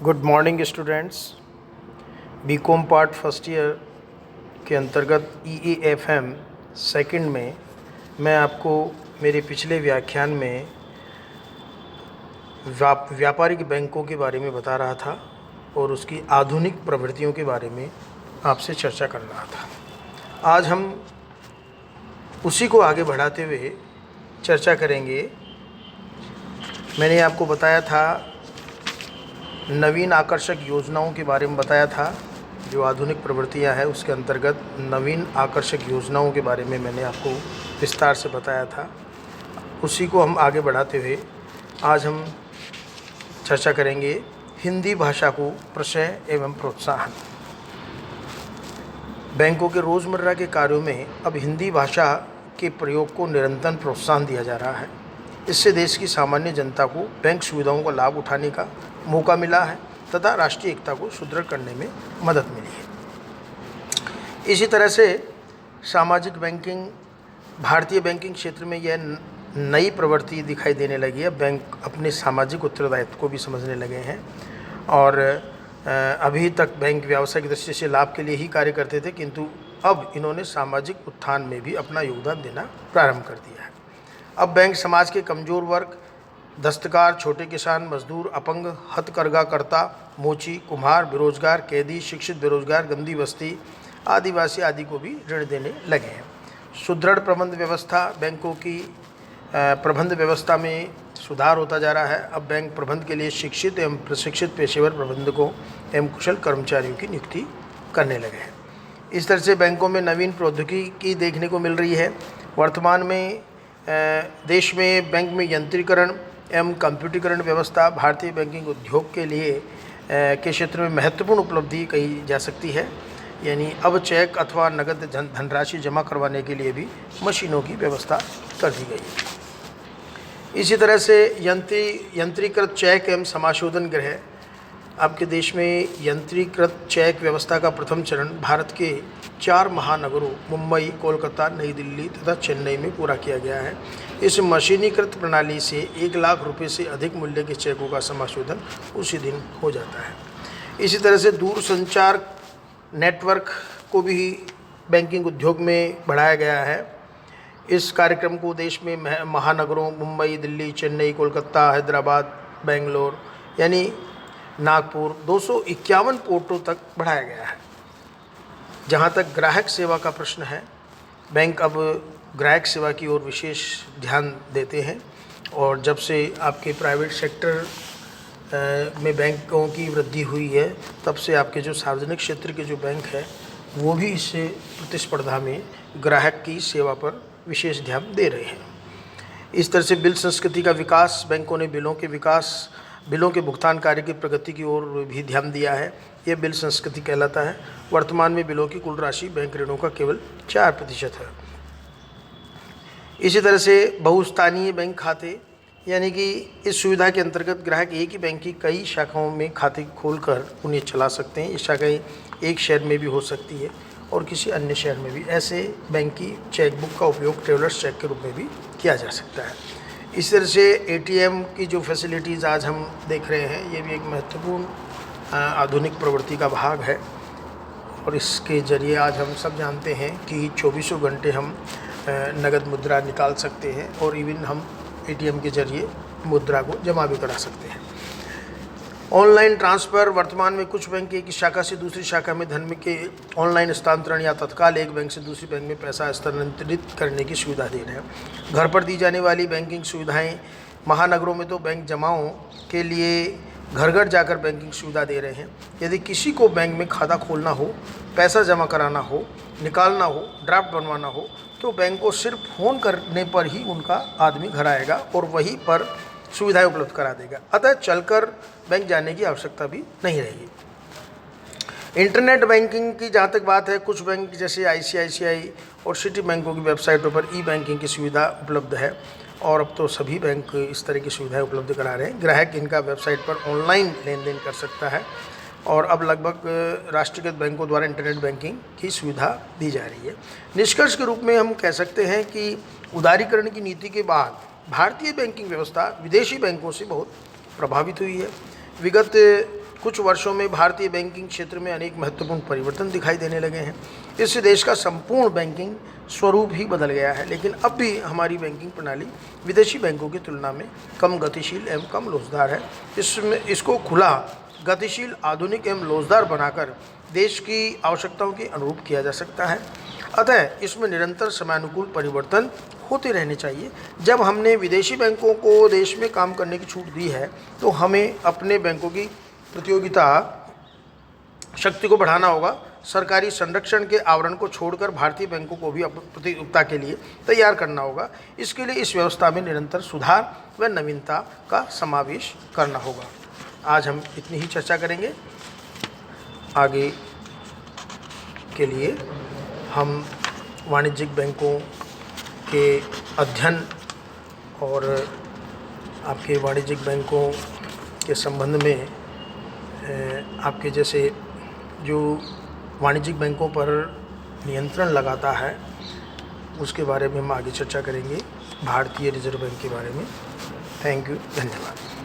Good morning students. BCom part first year के अंतर्गत EAFM second में मैं आपको मेरे पिछले व्याख्यान में व्यापारिक बैंकों के बारे में बता रहा था और उसकी आधुनिक प्रवृत्तियों के बारे में आपसे चर्चा कर रहा था। आज हम उसी को आगे बढ़ाते हुए चर्चा करेंगे। मैंने आपको बताया था, नवीन आकर्षक योजनाओं के बारे में बताया था। जो आधुनिक प्रवृत्तियां हैं उसके अंतर्गत नवीन आकर्षक योजनाओं के बारे में मैंने आपको विस्तार से बताया था। उसी को हम आगे बढ़ाते हुए आज हम चर्चा करेंगे हिंदी भाषा को प्रशय एवं प्रोत्साहन। बैंकों के रोज़मर्रा के कार्यों में अब हिंदी भाषा के प्रयोग को निरंतर प्रोत्साहन दिया जा रहा है। इससे देश की सामान्य जनता को बैंक सुविधाओं का लाभ उठाने का मौका मिला है तथा राष्ट्रीय एकता को सुदृढ़ करने में मदद मिली है। इसी तरह से सामाजिक बैंकिंग, भारतीय बैंकिंग क्षेत्र में यह नई प्रवृत्ति दिखाई देने लगी है। बैंक अपने सामाजिक उत्तरदायित्व को भी समझने लगे हैं और अभी तक बैंक व्यावसायिक दृष्टि से लाभ के लिए ही कार्य करते थे, किंतु अब इन्होंने सामाजिक उत्थान में भी अपना योगदान देना प्रारंभ कर दिया है। अब बैंक समाज के कमज़ोर वर्ग, दस्तकार, छोटे किसान, मजदूर, अपंग, हथकरघाकर्ता, मोची, कुम्हार, बेरोजगार, कैदी, शिक्षित बेरोजगार, गंदी बस्ती, आदिवासी आदि को भी ऋण देने लगे हैं। सुदृढ़ प्रबंध व्यवस्था, बैंकों की प्रबंध व्यवस्था में सुधार होता जा रहा है। अब बैंक प्रबंध के लिए शिक्षित एवं प्रशिक्षित पेशेवर प्रबंधकों एवं कुशल कर्मचारियों की नियुक्ति करने लगे हैं। इस तरह से बैंकों में नवीन प्रौद्योगिकी देखने को मिल रही है। वर्तमान में देश में बैंक में यंत्रीकरण एवं कंप्यूटरीकरण व्यवस्था भारतीय बैंकिंग उद्योग के लिए के क्षेत्र में महत्वपूर्ण उपलब्धि कही जा सकती है। यानी अब चेक अथवा नगद धनराशि जमा करवाने के लिए भी मशीनों की व्यवस्था कर दी गई है। इसी तरह से यंत्रीकृत चेक एवं समाशोधन गृह, आपके देश में यंत्रीकृत चेक व्यवस्था का प्रथम चरण भारत के 4 महानगरों मुंबई, कोलकाता, नई दिल्ली तथा चेन्नई में पूरा किया गया है। इस मशीनीकृत प्रणाली से 1 लाख रुपए से अधिक मूल्य के चेकों का समाशोधन उसी दिन हो जाता है। इसी तरह से दूरसंचार नेटवर्क को भी बैंकिंग उद्योग में बढ़ाया गया है। इस कार्यक्रम को देश में महानगरों मुंबई, दिल्ली, चेन्नई, कोलकाता, हैदराबाद, बेंगलोर यानी नागपुर 251 पोर्टों तक बढ़ाया गया है। जहां तक ग्राहक सेवा का प्रश्न है, बैंक अब ग्राहक सेवा की ओर विशेष ध्यान देते हैं और जब से आपके प्राइवेट सेक्टर में बैंकों की वृद्धि हुई है, तब से आपके जो सार्वजनिक क्षेत्र के जो बैंक है वो भी इस प्रतिस्पर्धा में ग्राहक की सेवा पर विशेष ध्यान दे रहे हैं। इस तरह से बिल संस्कृति का विकास, बैंकों ने बिलों के भुगतान कार्य की प्रगति की ओर भी ध्यान दिया है। यह बिल संस्कृति कहलाता है। वर्तमान में बिलों की कुल राशि बैंक ऋणों का केवल 4% है। इसी तरह से बहुस्थानीय बैंक खाते, यानी कि इस सुविधा के अंतर्गत ग्राहक एक ही बैंक की कई शाखाओं में खाते खोलकर उन्हें चला सकते हैं। ये शाखाएँ एक शहर में भी हो सकती है और किसी अन्य शहर में भी। ऐसे बैंक की चेकबुक का उपयोग ट्रेवलर्स चेक के रूप में भी किया जा सकता है। इस तरह से ATM की जो फैसिलिटीज़ आज हम देख रहे हैं, ये भी एक महत्वपूर्ण आधुनिक प्रवृत्ति का भाग है और इसके ज़रिए आज हम सब जानते हैं कि 24 घंटे हम नगद मुद्रा निकाल सकते हैं और इवन हम ATM के ज़रिए मुद्रा को जमा भी करा सकते हैं। ऑनलाइन ट्रांसफ़र, वर्तमान में कुछ बैंक एक शाखा से दूसरी शाखा में धन के ऑनलाइन हस्तांतरण या तत्काल एक बैंक से दूसरी बैंक में पैसा स्थानांतरित करने की सुविधा दे रहे हैं। घर पर दी जाने वाली बैंकिंग सुविधाएं, महानगरों में तो बैंक जमाओं के लिए घर घर जाकर बैंकिंग सुविधा दे रहे हैं। यदि किसी को बैंक में खाता खोलना हो, पैसा जमा कराना हो, निकालना हो, ड्राफ्ट बनवाना हो, तो बैंक को सिर्फ फ़ोन करने पर ही उनका आदमी घर आएगा और वहीं पर सुविधाएं उपलब्ध करा देगा। अतः चलकर बैंक जाने की आवश्यकता भी नहीं रहेगी। इंटरनेट बैंकिंग की जहाँ तक बात है, कुछ बैंक जैसे ICICI और सिटी बैंकों की वेबसाइटों पर ई-बैंकिंग की सुविधा उपलब्ध है और अब तो सभी बैंक इस तरह की सुविधाएं उपलब्ध करा रहे हैं। ग्राहक इनका वेबसाइट पर ऑनलाइन लेन देन कर सकता है और अब लगभग राष्ट्रीयकृत बैंकों द्वारा इंटरनेट बैंकिंग की सुविधा दी जा रही है। निष्कर्ष के रूप में हम कह सकते हैं कि उदारीकरण की नीति के बाद भारतीय बैंकिंग व्यवस्था विदेशी बैंकों से बहुत प्रभावित हुई है। विगत कुछ वर्षों में भारतीय बैंकिंग क्षेत्र में अनेक महत्वपूर्ण परिवर्तन दिखाई देने लगे हैं। इससे देश का संपूर्ण बैंकिंग स्वरूप ही बदल गया है। लेकिन अब भी हमारी बैंकिंग प्रणाली विदेशी बैंकों की तुलना में कम गतिशील एवं कम लोचदार है। इसको खुला, गतिशील, आधुनिक एवं लोचदार बनाकर देश की आवश्यकताओं के अनुरूप किया जा सकता है। अतः इसमें निरंतर समयानुकूल परिवर्तन होते रहने चाहिए। जब हमने विदेशी बैंकों को देश में काम करने की छूट दी है तो हमें अपने बैंकों की प्रतियोगिता शक्ति को बढ़ाना होगा। सरकारी संरक्षण के आवरण को छोड़कर भारतीय बैंकों को भी प्रतियोगिता के लिए तैयार करना होगा। इसके लिए इस व्यवस्था में निरंतर सुधार व नवीनता का समावेश करना होगा। आज हम इतनी ही चर्चा करेंगे। आगे के लिए हम वाणिज्यिक बैंकों के अध्ययन और आपके वाणिज्यिक बैंकों के संबंध में आपके जैसे जो वाणिज्यिक बैंकों पर नियंत्रण लगाता है उसके बारे में हम आगे चर्चा करेंगे, भारतीय रिजर्व बैंक के बारे में। थैंक यू, धन्यवाद।